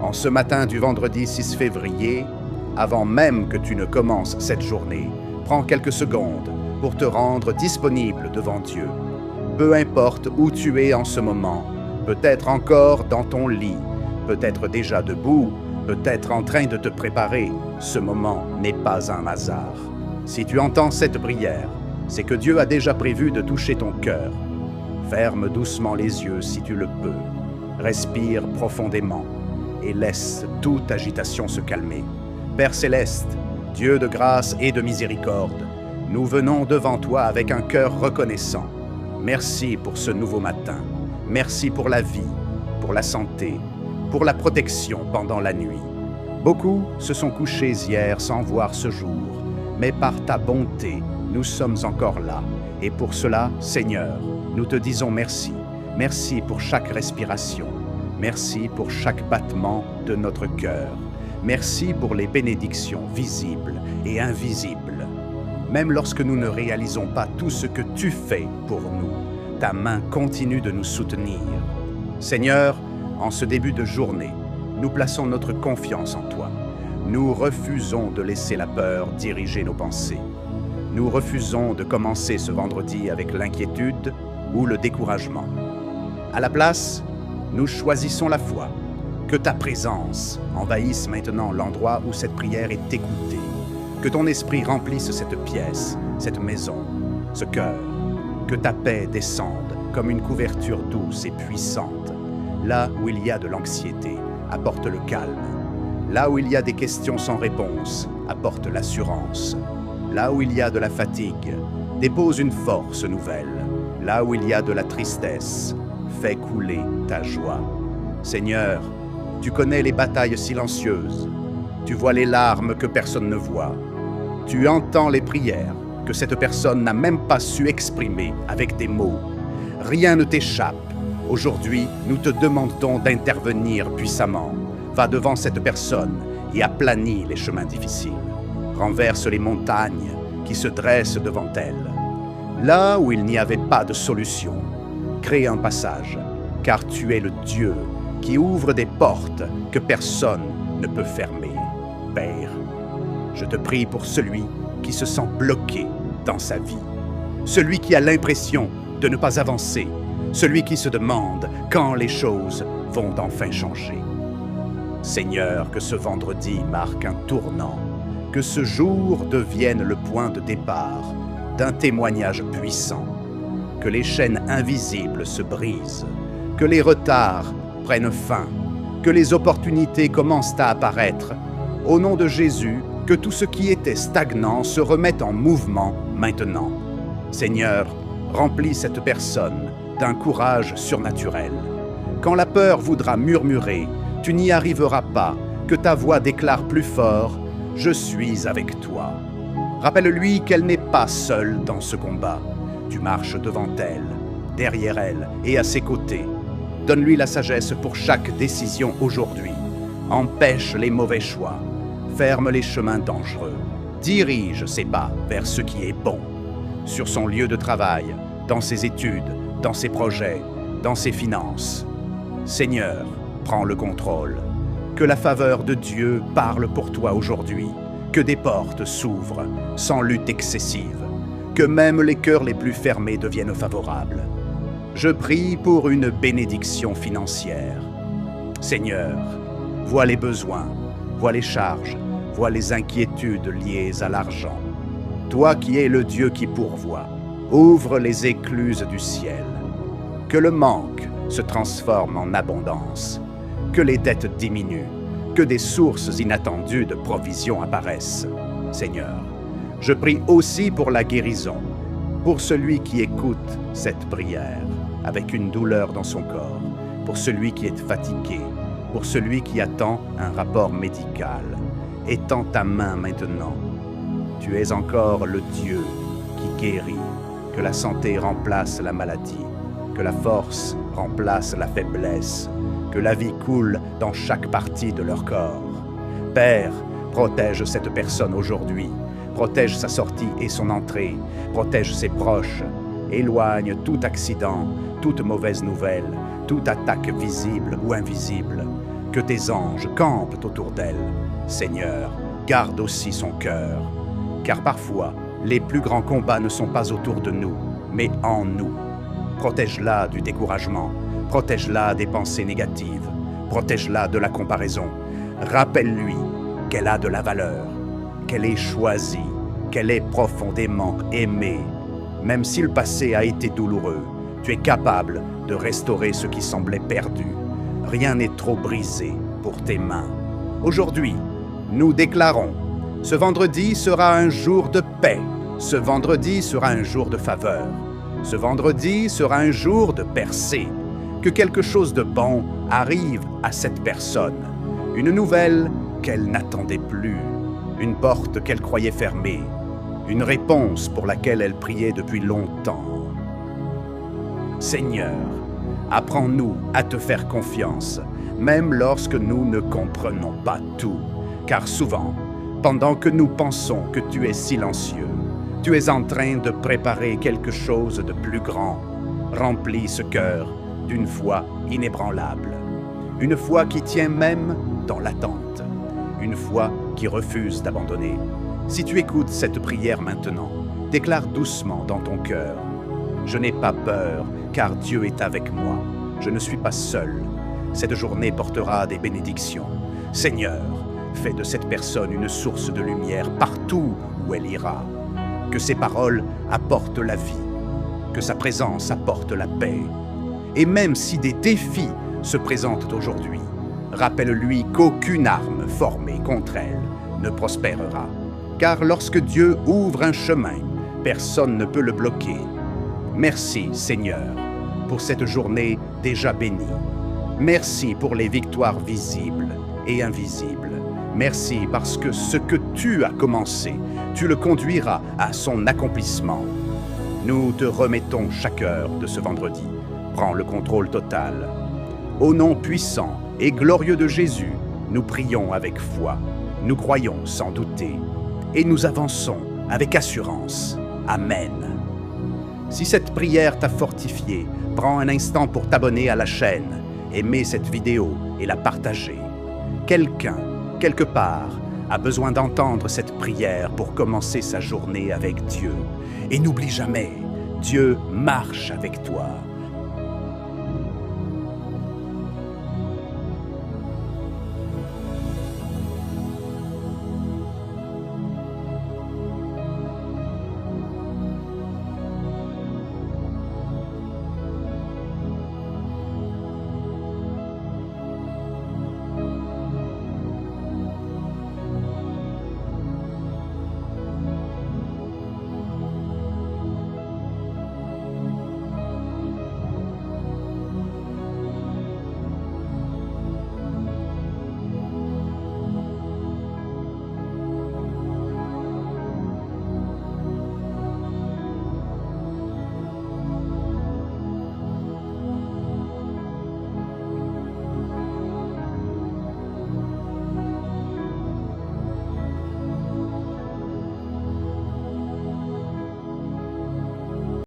En ce matin du vendredi 6 février, avant même que tu ne commences cette journée, prends quelques secondes pour te rendre disponible devant Dieu. Peu importe où tu es en ce moment, peut-être encore dans ton lit, peut-être déjà debout, peut-être en train de te préparer, ce moment n'est pas un hasard. Si tu entends cette prière, c'est que Dieu a déjà prévu de toucher ton cœur. Ferme doucement les yeux si tu le peux. Respire profondément et laisse toute agitation se calmer. Père céleste, Dieu de grâce et de miséricorde, nous venons devant toi avec un cœur reconnaissant. Merci pour ce nouveau matin. Merci pour la vie, pour la santé, pour la protection pendant la nuit. Beaucoup se sont couchés hier sans voir ce jour, mais par ta bonté, nous sommes encore là. Et pour cela, Seigneur, nous te disons merci. Merci pour chaque respiration. Merci pour chaque battement de notre cœur. Merci pour les bénédictions visibles et invisibles. Même lorsque nous ne réalisons pas tout ce que tu fais pour nous, ta main continue de nous soutenir. Seigneur, en ce début de journée, nous plaçons notre confiance en toi. Nous refusons de laisser la peur diriger nos pensées. Nous refusons de commencer ce vendredi avec l'inquiétude ou le découragement. À la place, nous choisissons la foi. Que ta présence envahisse maintenant l'endroit où cette prière est écoutée. Que ton esprit remplisse cette pièce, cette maison, ce cœur. Que ta paix descende comme une couverture douce et puissante. Là où il y a de l'anxiété, apporte le calme. Là où il y a des questions sans réponse, apporte l'assurance. Là où il y a de la fatigue, dépose une force nouvelle. Là où il y a de la tristesse, fais couler ta joie. Seigneur, tu connais les batailles silencieuses. Tu vois les larmes que personne ne voit. Tu entends les prières que cette personne n'a même pas su exprimer avec des mots. Rien ne t'échappe. Aujourd'hui, nous te demandons d'intervenir puissamment. Va devant cette personne et aplanis les chemins difficiles. Renverse les montagnes qui se dressent devant elle. Là où il n'y avait pas de solution, crée un passage, car tu es le Dieu qui ouvre des portes que personne ne peut fermer. Père, je te prie pour celui qui se sent bloqué dans sa vie, celui qui a l'impression de ne pas avancer, celui qui se demande quand les choses vont enfin changer. Seigneur, que ce vendredi marque un tournant, que ce jour devienne le point de départ d'un témoignage puissant, que les chaînes invisibles se brisent, que les retards prennent fin, que les opportunités commencent à apparaître. Au nom de Jésus, que tout ce qui était stagnant se remette en mouvement maintenant. Seigneur, remplis cette personne d'un courage surnaturel. Quand la peur voudra murmurer, tu n'y arriveras pas, que ta voix déclare plus fort « Je suis avec toi ». Rappelle-lui qu'elle n'est pas seule dans ce combat. Tu marches devant elle, derrière elle et à ses côtés. Donne-lui la sagesse pour chaque décision aujourd'hui. Empêche les mauvais choix. Ferme les chemins dangereux. Dirige ses pas vers ce qui est bon. Sur son lieu de travail, dans ses études, dans ses projets, dans ses finances. Seigneur, prends le contrôle. Que la faveur de Dieu parle pour toi aujourd'hui. Que des portes s'ouvrent sans lutte excessive. Que même les cœurs les plus fermés deviennent favorables. Je prie pour une bénédiction financière. Seigneur, vois les besoins, vois les charges, vois les inquiétudes liées à l'argent. Toi qui es le Dieu qui pourvoit, ouvre les écluses du ciel. Que le manque se transforme en abondance. Que les dettes diminuent. Que des sources inattendues de provision apparaissent. Seigneur, je prie aussi pour la guérison, pour celui qui écoute cette prière avec une douleur dans son corps, pour celui qui est fatigué, pour celui qui attend un rapport médical. Étends ta main maintenant. Tu es encore le Dieu qui guérit, que la santé remplace la maladie, que la force remplace la faiblesse, que la vie coule dans chaque partie de leur corps. Père, protège cette personne aujourd'hui, protège sa sortie et son entrée, protège ses proches, éloigne tout accident, toute mauvaise nouvelle, toute attaque visible ou invisible. que tes anges campent autour d'elle. Seigneur, garde aussi son cœur, car parfois, les plus grands combats ne sont pas autour de nous, mais en nous. Protège-la du découragement, protège-la des pensées négatives, protège-la de la comparaison. Rappelle-lui qu'elle a de la valeur, qu'elle est choisie, qu'elle est profondément aimée. Même si le passé a été douloureux, tu es capable de restaurer ce qui semblait perdu. Rien n'est trop brisé pour tes mains. Aujourd'hui, nous déclarons, ce vendredi sera un jour de paix. Ce vendredi sera un jour de faveur. Ce vendredi sera un jour de percée. Que quelque chose de bon arrive à cette personne. Une nouvelle qu'elle n'attendait plus. Une porte qu'elle croyait fermée. Une réponse pour laquelle elle priait depuis longtemps. Seigneur, apprends-nous à te faire confiance, même lorsque nous ne comprenons pas tout. Car souvent, pendant que nous pensons que tu es silencieux, tu es en train de préparer quelque chose de plus grand. Remplis ce cœur d'une foi inébranlable. Une foi qui tient même dans l'attente. Une foi qui refuse d'abandonner. Si tu écoutes cette prière maintenant, déclare doucement dans ton cœur: je n'ai pas peur, car Dieu est avec moi. Je ne suis pas seul. Cette journée portera des bénédictions. Seigneur, fais de cette personne une source de lumière partout où elle ira. Que ses paroles apportent la vie, que sa présence apporte la paix. Et même si des défis se présentent aujourd'hui, rappelle-lui qu'aucune arme formée contre elle ne prospérera. Car lorsque Dieu ouvre un chemin, personne ne peut le bloquer. Merci, Seigneur, pour cette journée déjà bénie. Merci pour les victoires visibles et invisibles. Merci parce que ce que tu as commencé, tu le conduiras à son accomplissement. Nous te remettons chaque heure de ce vendredi. Prends le contrôle total. Au nom puissant et glorieux de Jésus, nous prions avec foi. Nous croyons sans douter. Et nous avançons avec assurance. Amen. Si cette prière t'a fortifié, prends un instant pour t'abonner à la chaîne, aimer cette vidéo et la partager. Quelqu'un, quelque part, a besoin d'entendre cette prière pour commencer sa journée avec Dieu. Et n'oublie jamais, Dieu marche avec toi.